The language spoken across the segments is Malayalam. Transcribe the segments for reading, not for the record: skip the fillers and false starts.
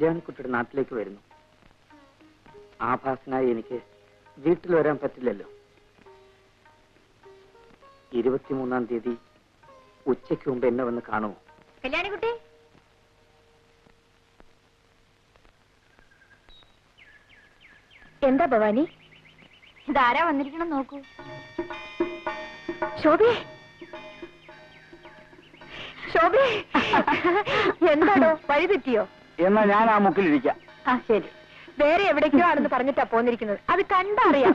കല്യാണിക്കുട്ടിയുടെ നാട്ടിലേക്ക് വരുന്നു. ആഭാസനായി എനിക്ക് വീട്ടിൽ വരാൻ പറ്റില്ലല്ലോ. 23-ാം തീയതി ഉച്ചയ്ക്ക് മുമ്പ് എന്നെ വന്ന് കാണുമോ? കല്യാണിക്കുട്ടി, എന്താ ഭവാനി? ഇതാരാ വന്നിരിക്കണം നോക്കൂ. ശോഭേ, ശോഭേ, എന്താണോ വഴി തെറ്റിയോ? എന്നാ ഞാൻ ആ മുക്കിലിരിക്കാം. ആ ശരി, വേറെ എവിടേക്കോ ആണെന്ന് പറഞ്ഞിട്ടാ പോന്നിരിക്കുന്നത്. അത് കണ്ടറിയാം.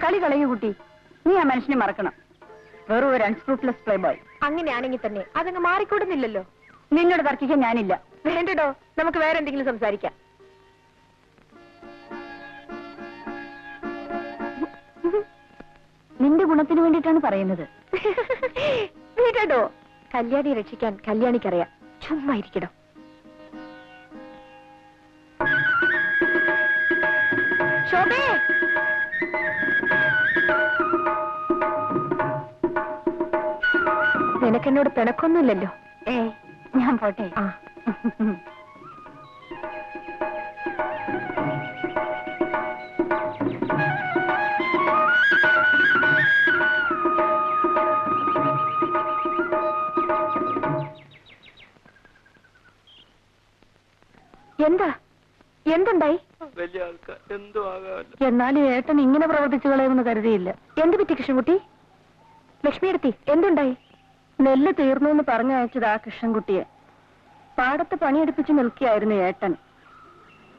കളി കളയൂ കുട്ടി, നീ ആ മനുഷ്യനെ മറക്കണം. വെറും ഒരു അൺസ്ക്രൂപ്ലെസ് പ്ലേ ബോയ്. അങ്ങനെയാണെങ്കിൽ തന്നെ അതങ്ങ് മാറിക്കൂടുന്നില്ലല്ലോ. നിന്നോട് തർക്കിക്കാൻ ഞാനില്ല. വേണ്ടടോ, നമുക്ക് വേറെ എന്തെങ്കിലും സംസാരിക്കാം. നിന്റെ ഗുണത്തിന് വേണ്ടിയിട്ടാണ് പറയുന്നത്. വീടോ, കല്യാണി രക്ഷിക്കാൻ കല്യാണിക്കറിയാം. ചുമ്മാ ഇരിക്കടോ. ശോഭേ, നിനക്കെന്നോട് പിണക്കൊന്നുമില്ലല്ലോ? ഞാൻ പോട്ടെ. ആ, എന്താ എന്തുണ്ടായി? വലിയ ആൾക്കാർ എന്തോ ആകാമല്ലോ. എന്നാലും ഏട്ടൻ ഇങ്ങനെ പ്രവർത്തിച്ചു കളയുമെന്ന് കരുതിയില്ല. എന്ത് പറ്റി കൃഷ്ണൻകുട്ടി? ലക്ഷ്മിയെടുത്തി, എന്തുണ്ടായി? നെല്ല് തീർന്നു എന്ന് പറഞ്ഞയച്ചത് ആ കൃഷ്ണൻകുട്ടിയെ. പാടത്ത് പണിയെടുപ്പിച്ച് നിൽക്കുകയായിരുന്നു ഏട്ടൻ.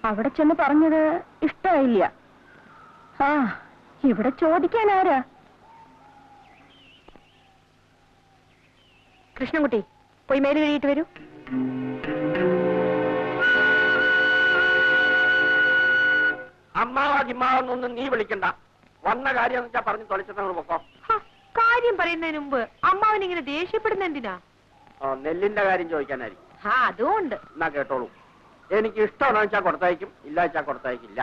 അവിടെ ചെന്ന് പറഞ്ഞത് ഇഷ്ടമായില്ല. ആ, ഇവിടെ ചോദിക്കാൻ ആരാ? കൃഷ്ണൻകുട്ടി, പോയി മേല് കഴിയിട്ട് വരൂ. അമ്മാവാജിമ്മാവെന്നൊന്നും നീ വിളിക്കണ്ട. വന്ന കാര്യം വെച്ചാ പറഞ്ഞു തൊളിച്ചങ്ങൾ പൊക്കോ. കാര്യം പറയുന്നതിന് മുമ്പ് അമ്മാവൻ ഇങ്ങനെ ദേഷ്യപ്പെടുന്ന എന്തിനാ? നെല്ലിന്റെ കാര്യം ചോദിക്കാനായിരിക്കും. അതുകൊണ്ട് എന്നാ കേട്ടോളൂ. എനിക്ക് ഇഷ്ടമാണെന്ന് വെച്ചാൽ കൊടുത്തയക്കും, ഇല്ല വെച്ചാൽ കൊടുത്തയക്കില്ല.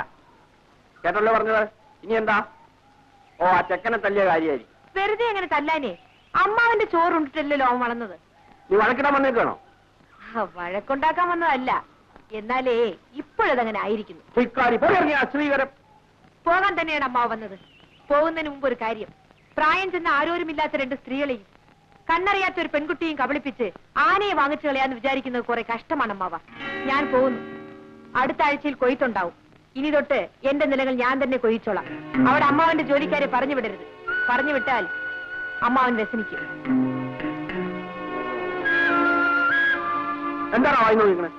കേട്ടല്ലോ പറഞ്ഞത്. ഇനി എന്താ? ഓ, ആ ചെക്കനെ തല്ലിയ കാര്യമായിരിക്കും. വെറുതെ അങ്ങനെ തല്ലാനേ. അമ്മാവന്റെ ചോറുണ്ടിട്ടല്ലോ അവൻ വളർന്നത്. നീ വഴക്കിടാൻ വന്നേക്കാണോ? വഴക്കുണ്ടാക്കാൻ വന്നതല്ല. എന്നാലേ ഇപ്പോഴതങ്ങനെ ആയിരിക്കുന്നു. ശ്രീകരം പോകാൻ തന്നെയാണ് അമ്മാവ് വന്നത്. പോകുന്നതിന് മുമ്പ് ഒരു കാര്യം. പ്രായം ചെന്ന ആരോരുമില്ലാത്ത 2 സ്ത്രീകളെയും കണ്ണറിയാത്ത ഒരു പെൺകുട്ടിയും കബളിപ്പിച്ച് ആനയെ വാങ്ങിച്ചു കളയാന്ന് വിചാരിക്കുന്നത് കുറെ കഷ്ടമാണ് അമ്മാവ. ഞാൻ പോകുന്നു. അടുത്ത ആഴ്ചയിൽ കൊയ്ത്തുണ്ടാവും. ഇനി തൊട്ട് എന്റെ നിലകൾ ഞാൻ തന്നെ കൊയ്ച്ചോളാം. അവിടെ അമ്മാവന്റെ ജോലിക്കാരെ പറഞ്ഞു വിടരുത്. പറഞ്ഞു വിട്ടാൽ അമ്മാവൻ വ്യസനിക്കും. എന്താണോ വായി നോക്കിക്കണേ?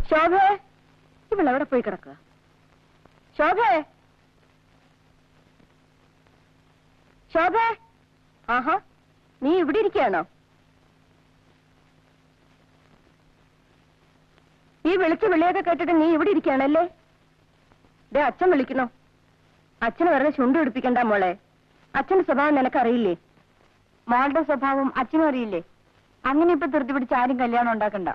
ശോഭേ, ഇവളെവിടെ പോയി കിടക്കുക? ശോഭേ, ശോഭേ, ആഹാ, നീ ഇവിടെ ഇരിക്കുകയാണോ? ഈ വിളിച്ച് വിളിയൊക്കെ കേട്ടിട്ട് നീ ഇവിടെ ഇരിക്കുകയാണല്ലേ? ദേ, അച്ഛൻ വിളിക്കണോ? അച്ഛന് വെറുതെ ചുണ്ട് പിടിപ്പിക്കണ്ട മോളെ. അച്ഛന്റെ സ്വഭാവം നിനക്കറിയില്ലേ? മോളുടെ സ്വഭാവം അച്ഛനും അറിയില്ലേ? അങ്ങനെ ഇപ്പൊ ധൃതി പിടിച്ച് ആരും കല്യാണം ഉണ്ടാക്കണ്ട.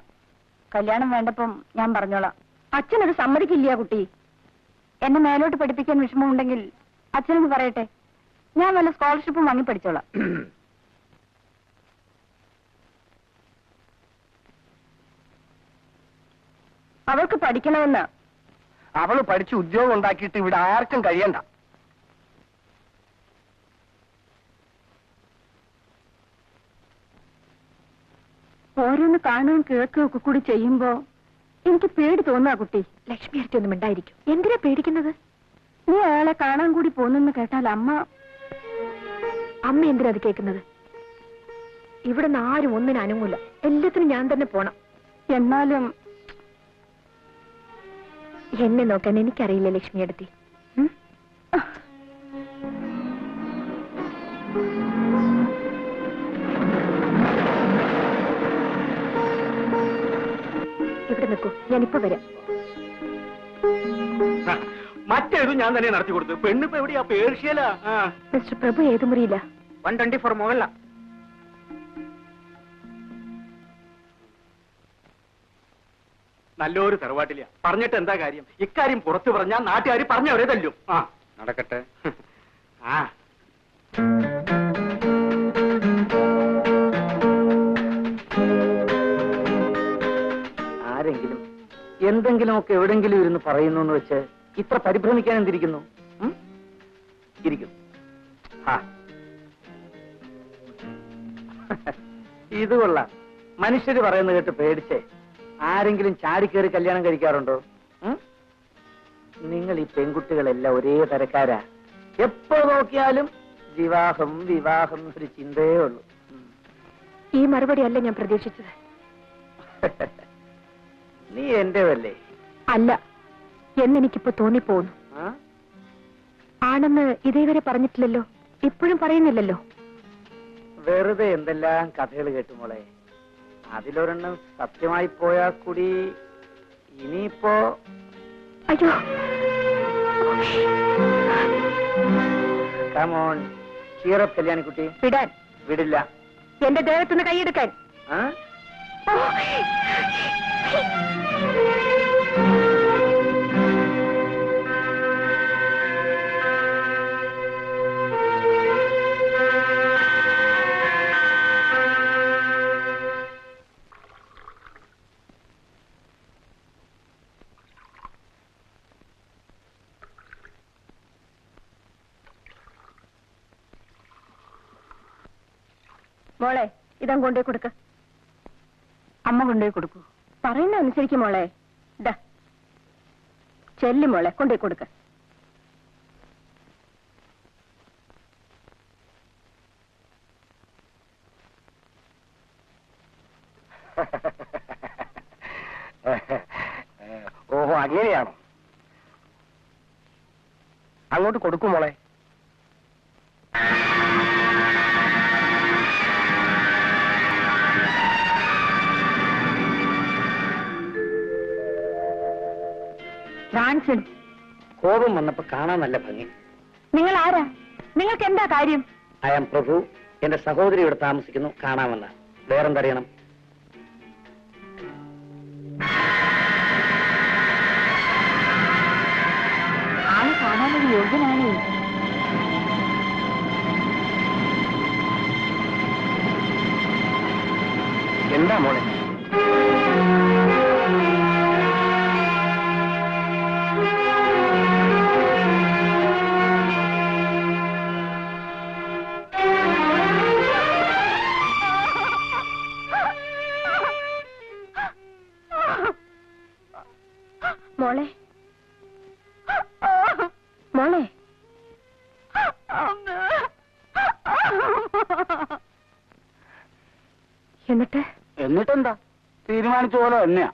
കല്യാണം വേണ്ടപ്പം ഞാൻ പറഞ്ഞോളാം. അച്ഛനത് സമ്മതിക്കില്ല കുട്ടി. എന്നെ മേലോട്ട് പഠിപ്പിക്കാൻ വിഷമമുണ്ടെങ്കിൽ അച്ഛനൊന്ന് പറയട്ടെ. ഞാൻ വല്ല സ്കോളർഷിപ്പും വാങ്ങി പഠിച്ചോളാം. അവൾക്ക് പഠിക്കണമെന്ന്. അവള് പഠിച്ച് ഉദ്യോഗം ഉണ്ടാക്കിയിട്ട് ഇവിടെ ആർക്കും കഴിയണ്ട. ഓരോന്ന് കാണുകയും കേൾക്കുകയും ഒക്കെ കൂടി ചെയ്യുമ്പോ എനിക്ക് പേടി തോന്നുക കുട്ടി. ലക്ഷ്മി അടുത്തൊന്നും ഉണ്ടായിരിക്കും. എന്തിനാ പേടിക്കുന്നത്? നീ അയാളെ കാണാൻ കൂടി പോന്നെന്ന് കേട്ടാൽ അമ്മ എന്തിനാ അത് കേൾക്കുന്നത്? ഇവിടെ നിന്ന് ആരും ഒന്നിനും അനങ്ങൂല. എല്ലാത്തിനും ഞാൻ തന്നെ പോണം. എന്നാലും എന്നെ നോക്കാൻ എനിക്കറിയില്ല ലക്ഷ്മി അടുത്തി. ഇവിടെ നിൽക്കൂ, ഞാനിപ്പോ വരാം. മറ്റേതും ഞാൻ തന്നെ നടത്തി കൊടുത്തു. പെണ്ണിപ്പോ എവിടെയാ? പേർഷ്യല. മിസ്റ്റർ പ്രഭു ഏത് മുറിയില്ല? 124 മുകളില. നല്ലൊരു തറവാട്ടില്ല. പറഞ്ഞിട്ട് എന്താ കാര്യം? ഇക്കാര്യം പുറത്തു പറഞ്ഞാൽ നാട്ടുകാർ പറഞ്ഞവരെ തല്ലും. ആ നടക്കട്ടെ. ആ ആരെങ്കിലും എന്തെങ്കിലുമൊക്കെ എവിടെങ്കിലും ഇരുന്ന് പറയുന്നു എന്ന് വെച്ച് ഇത്ര പരിഭ്രമിക്കാൻ എന്തിരിക്കുന്നു? ഇരിക്കും. ഇത് കൊള്ളാം. മനുഷ്യര് പറയുന്നത് കേട്ട് പേടിച്ചേ ആരെങ്കിലും ചാടിക്കേറി കല്യാണം കഴിക്കാറുണ്ടോ? നിങ്ങൾ ഈ പെൺകുട്ടികളെല്ലാം ഒരേ തരക്കാരാ. എപ്പോ നോക്കിയാലും വിവാഹം വിവാഹം ഒരു ചിന്തയേ ഉള്ളൂ. ഈ മറുപടി അല്ല ഞാൻ പ്രതീക്ഷിച്ചത്. നീ എന്റേതല്ലേ? അല്ല എന്നെനിക്കിപ്പോ തോന്നിപ്പോന്നു. ആണെന്ന് ഇതേവരെ പറഞ്ഞിട്ടില്ലല്ലോ, ഇപ്പോഴും പറയുന്നില്ലല്ലോ. വെറുതെ എന്തെല്ലാം കഥകൾ കേട്ടു മോളെ. അതിലൊരെണ്ണം സത്യമായി പോയാൽ കൂടി ഇനിയിപ്പോ അയ്യോ കമോൺ ചീറപ്പ് കല്യാണിക്കുട്ടി. വിടാൻ. വിടില്ല. എന്റെ ദേഹത്തുനിന്ന് കൈയെടുക്കാൻ. മോളെ ഇതം കൊണ്ടേ കൊടുക്ക. അമ്മ കൊണ്ടുപോയി കൊടുക്കൂ. പറയുന്ന അനുസരിക്കും മോളെ. ഇതാ ചെല്ലു മോളെ, കൊണ്ടേ കൊടുക്ക. ഓഹോ, അങ്ങനെയാണോ? അങ്ങോട്ട് കൊടുക്കും മോളെ. ഫ്രാൻസിൻ, കോപം വന്നപ്പോ കാണാൻ നല്ല ഭംഗി. നിങ്ങൾ ആരാ? നിങ്ങൾക്ക് എന്താ കാര്യം? ഐ ആം പ്രഭു. എന്റെ സഹോദരി ഇവിടെ താമസിക്കുന്നു, കാണാമെന്ന. വേറെന്തറിയണം? ആള് കാണാനൊരു യോഗ്യനാണേ. എന്താ മോളെ? മോളെ മോളെ എന്നിട്ടെന്താ? തീരുമാനിച്ച പോലെ തന്നെയാ.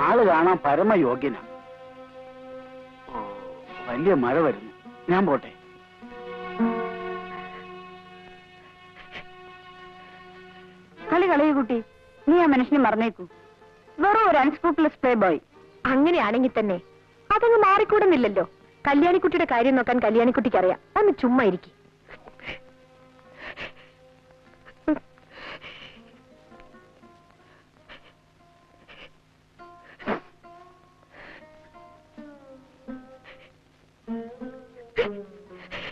ആള് കാണാൻ പരമയോഗ്യനാ. വലിയ മഴ വരുന്നു, ഞാൻ പോട്ടെ. കളി കളയൂ കുട്ടി. നീ ആ മനുഷ്യനെ മറന്നേക്കൂ. വെറും ഒരു അൺസ്ക്രൂപ്പിളസ് പ്ലേ ബോയ്. അങ്ങനെയാണെങ്കിൽ തന്നെ അതങ്ങ് മാറിക്കൂടുന്നില്ലല്ലോ. കല്യാണിക്കുട്ടിയുടെ കാര്യം നോക്കാൻ കല്യാണിക്കുട്ടിക്ക് അറിയാം. ഒന്ന് ചുമ്മാ ഇരിക്കും.